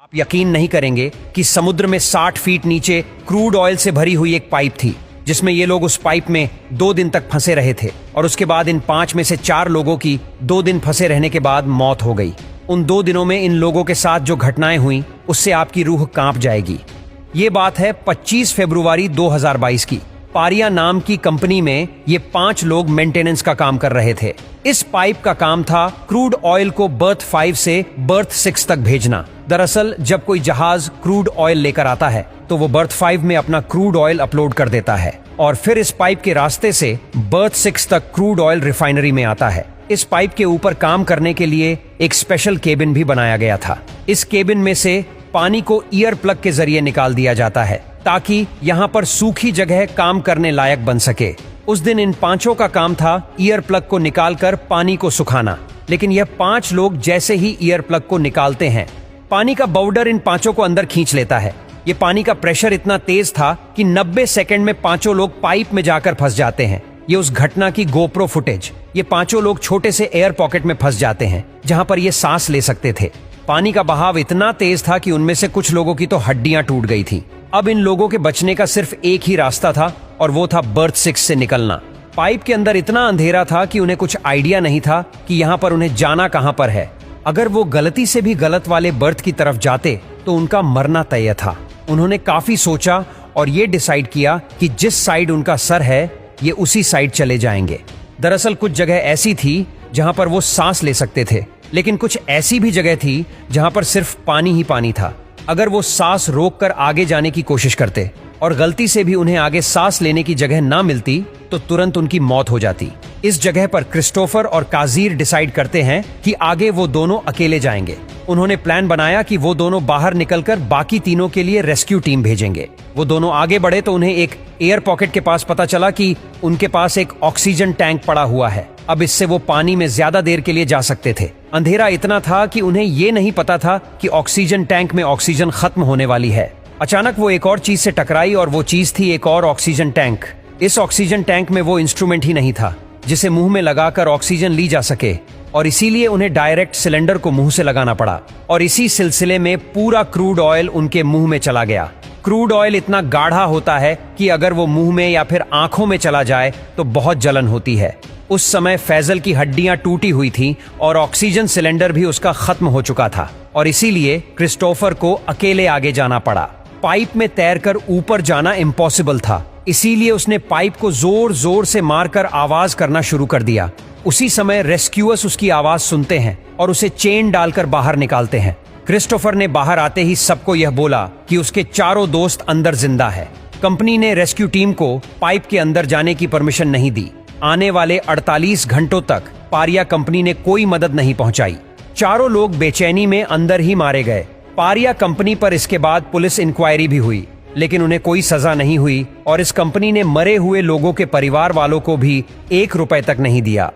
आप यकीन नहीं करेंगे कि समुद्र में 60 फीट नीचे क्रूड ऑयल से भरी हुई एक पाइप थी, जिसमें ये लोग उस पाइप में 2 दिन तक फंसे रहे थे और उसके बाद इन 5 में से 4 लोगों की 2 दिन फंसे रहने के बाद मौत हो गई। उन 2 दिनों में इन लोगों के साथ जो घटनाएं हुई उससे आपकी रूह कांप जाएगी। ये बात है 25 फरवरी 2022 की। पारिया नाम की कंपनी में ये 5 लोग मेंटेनेंस का काम कर रहे थे। इस पाइप का काम था क्रूड ऑयल को बर्थ 5 से बर्थ 6 तक भेजना। दरअसल जब कोई जहाज क्रूड ऑयल लेकर आता है तो वो बर्थ 5 में अपना क्रूड ऑयल अपलोड कर देता है और फिर इस पाइप के रास्ते से बर्थ 6 तक क्रूड ऑयल रिफाइनरी में आता है। इस पाइप के ऊपर काम करने के लिए एक स्पेशल केबिन भी बनाया गया था। इस केबिन में से पानी को ईयर प्लग के जरिए निकाल दिया जाता है ताकि यहाँ पर सूखी जगह काम करने लायक बन सके। उस दिन इन 5 का काम था ईयर प्लग को निकालकर पानी को सुखाना, लेकिन यह 5 लोग जैसे ही ईयर प्लग को निकालते हैं, पानी का बाउडर इन 5 को अंदर खींच लेता है। ये पानी का प्रेशर इतना तेज था कि 90 सेकंड में 5 लोग पाइप में जाकर फंस जाते हैं। ये उस घटना की गोप्रो फुटेज। ये 5 लोग छोटे से एयर पॉकेट में फंस जाते हैं जहां पर ये सांस ले सकते थे। पानी का बहाव इतना तेज था कि उनमें से कुछ लोगों की तो हड्डियां टूट गई थी। अब इन लोगों के बचने का सिर्फ एक ही रास्ता था और वो था बर्थ 6 से निकलना। पाइप के अंदर इतना अंधेरा था कि उन्हें कुछ आइडिया नहीं था कि यहाँ पर उन्हें जाना कहाँ पर है। अगर वो गलती से भी गलत वाले बर्थ की तरफ जाते तो उनका मरना तय था। उन्होंने काफी सोचा और ये डिसाइड किया कि जिस साइड उनका सर है ये उसी साइड चले जाएंगे। दरअसल कुछ जगह ऐसी थी जहां पर वो सांस ले सकते थे, लेकिन कुछ ऐसी भी जगह थी जहां पर सिर्फ पानी ही पानी था। अगर वो सांस रोककर आगे जाने की कोशिश करते और गलती से भी उन्हें आगे सांस लेने की जगह ना मिलती तो तुरंत उनकी मौत हो जाती। इस जगह पर क्रिस्टोफर और काजीर डिसाइड करते हैं कि आगे वो दोनों अकेले जाएंगे। उन्होंने प्लान बनाया कि वो दोनों बाहर निकलकर बाकी तीनों के लिए रेस्क्यू टीम भेजेंगे। वो दोनों आगे बढ़े तो उन्हें एक एयर पॉकेट के पास पता चला कि उनके पास एक ऑक्सीजन टैंक पड़ा हुआ है। अब इससे वो पानी में ज्यादा देर के लिए जा सकते थे। अंधेरा इतना था कि उन्हें ये नहीं पता था कि ऑक्सीजन टैंक में ऑक्सीजन खत्म होने वाली है। अचानक वो एक और चीज से टकराई और वो चीज थी एक और ऑक्सीजन टैंक। इस ऑक्सीजन टैंक में वो इंस्ट्रूमेंट ही नहीं था जिसे मुंह में लगाकर ऑक्सीजन ली जा सके और इसीलिए उन्हें डायरेक्ट सिलेंडर को मुंह से लगाना पड़ा और इसी सिलसिले में पूरा क्रूड ऑयल उनके मुंह में चला गया। क्रूड ऑयल इतना गाढ़ा होता है कि अगर वो मुंह में या फिर आंखों में चला जाए तो बहुत जलन होती है। उस समय फैजल की हड्डियां टूटी हुई थीं और ऑक्सीजन सिलेंडर भी उसका खत्म हो चुका था और इसीलिए क्रिस्टोफर को अकेले आगे जाना पड़ा। पाइप में तैरकर ऊपर जाना इम्पॉसिबल था, इसीलिए उसने पाइप को जोर जोर से मारकर आवाज करना शुरू कर दिया। उसी समय रेस्क्यूअर्स उसकी आवाज सुनते हैं और उसे चेन डालकर बाहर निकालते हैं। क्रिस्टोफर ने बाहर आते ही सबको यह बोला कि उसके चारों दोस्त अंदर जिंदा है। कंपनी ने रेस्क्यू टीम को पाइप के अंदर जाने की परमिशन नहीं दी। आने वाले 48 घंटों तक पारिया कंपनी ने कोई मदद नहीं पहुंचाई। चारों लोग बेचैनी में अंदर ही मारे गए। पारिया कंपनी पर इसके बाद पुलिस इंक्वायरी भी हुई, लेकिन उन्हें कोई सजा नहीं हुई और इस कंपनी ने मरे हुए लोगों के परिवार वालों को भी 1 रुपए तक नहीं दिया।